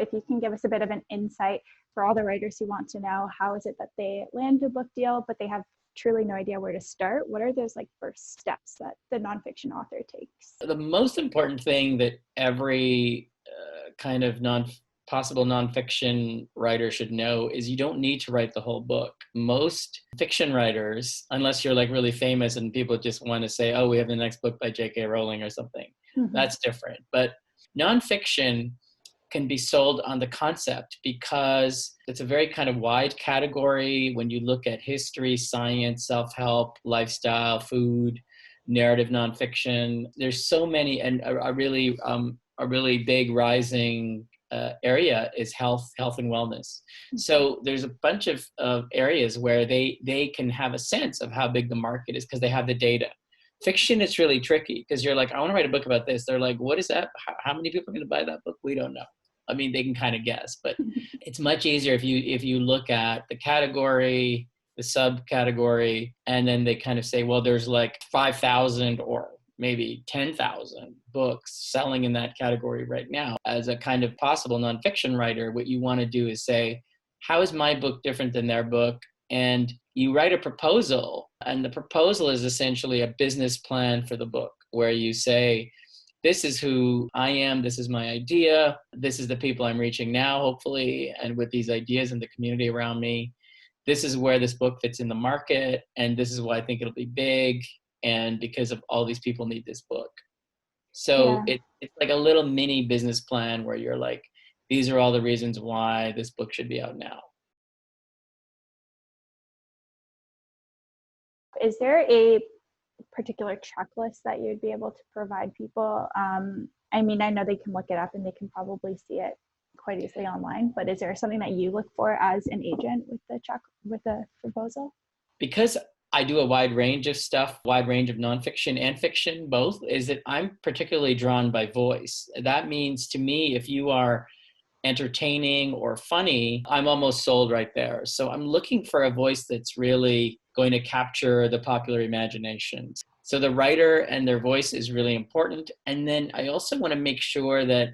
if you can give us a bit of an insight for all the writers who want to know, how is it that they land a book deal, but they have truly no idea where to start? What are those like first steps that the nonfiction author takes? The most important thing that every kind of possible nonfiction writer should know is you don't need to write the whole book. Most fiction writers, unless you're like really famous and people just want to say, oh, we have the next book by J.K. Rowling or something, that's different. But nonfiction can be sold on the concept because it's a very kind of wide category. When you look at history, science, self-help, lifestyle, food, narrative nonfiction, there's so many, and a really big rising area is health and wellness. So there's a bunch of areas where they can have a sense of how big the market is because they have the data. Fiction is really tricky because you're like, I want to write a book about this. They're like, what is that? How many people are going to buy that book? We don't know. I mean, they can kind of guess, but it's much easier if you look at the category, the subcategory, and then they kind of say, well, there's like 5,000 or maybe 10,000 books selling in that category right now. As a kind of possible nonfiction writer, what you want to do is say, how is my book different than their book? And you write a proposal, and the proposal is essentially a business plan for the book, where you say, this is who I am, this is my idea, this is the people I'm reaching now, hopefully, and with these ideas and the community around me, this is where this book fits in the market, and this is why I think it'll be big, and because of all these people need this book. So it's like a little mini business plan where you're like, these are all the reasons why this book should be out now. Is there a particular checklist that you'd be able to provide people? I mean, I know they can look it up and they can probably see it quite easily online, but is there something that you look for as an agent with the proposal? Because I do a wide range of stuff, wide range of nonfiction and fiction, both, is that I'm particularly drawn by voice. That means to me, if you are entertaining or funny, I'm almost sold right there. So I'm looking for a voice that's really going to capture the popular imagination. So the writer and their voice is really important. And then I also want to make sure that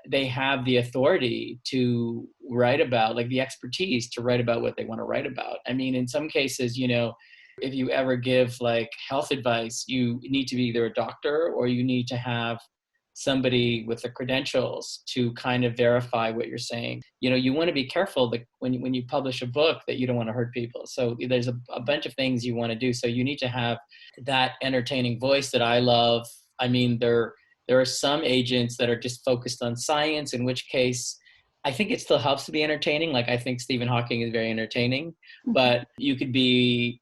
they have the authority to write about, like the expertise to write about what they want to write about. I mean, in some cases, if you ever give like health advice, you need to be either a doctor or you need to have somebody with the credentials to kind of verify what you're saying. You want to be careful that when you publish a book that you don't want to hurt people. So there's a bunch of things you want to do. So you need to have that entertaining voice that I love. I mean, there are some agents that are just focused on science, in which case I think it still helps to be entertaining. Like I think Stephen Hawking is very entertaining, but you could be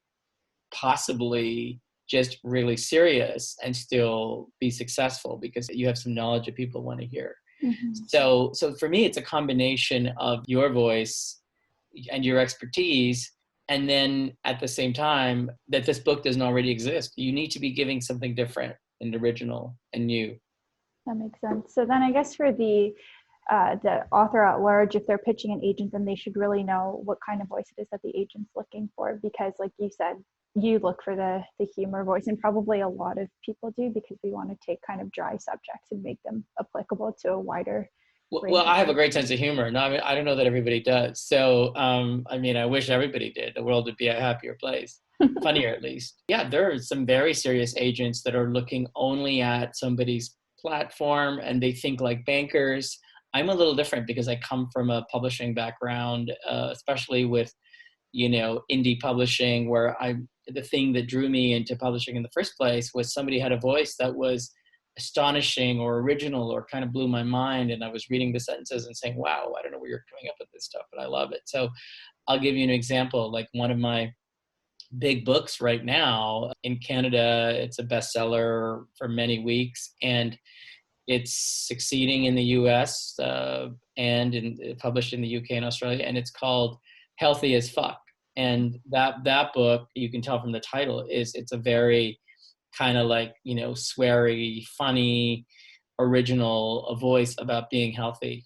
possibly just really serious and still be successful because you have some knowledge that people want to hear. So for me, it's a combination of your voice and your expertise. And then at the same time that this book doesn't already exist, you need to be giving something different and original and new. That makes sense. So then I guess for the author at large, if they're pitching an agent, then they should really know what kind of voice it is that the agent's looking for, because like you said, you look for the humor voice, and probably a lot of people do, because we want to take kind of dry subjects and make them applicable to a wider range. Well, I have a great sense of humor. No, I mean, I don't know that everybody does. So, I mean, I wish everybody did. The world would be a happier place, funnier at least. Yeah, there are some very serious agents that are looking only at somebody's platform and they think like bankers. I'm a little different because I come from a publishing background, especially with, indie publishing, where the thing that drew me into publishing in the first place was somebody had a voice that was astonishing or original or kind of blew my mind. And I was reading the sentences and saying, wow, I don't know where you're coming up with this stuff, but I love it. So I'll give you an example. Like one of my big books right now in Canada, it's a bestseller for many weeks, and it's succeeding in the US and published in the UK and Australia. And it's called Healthy as Fuck. And that book, you can tell from the title, it's a very kind of like, sweary, funny, original voice about being healthy.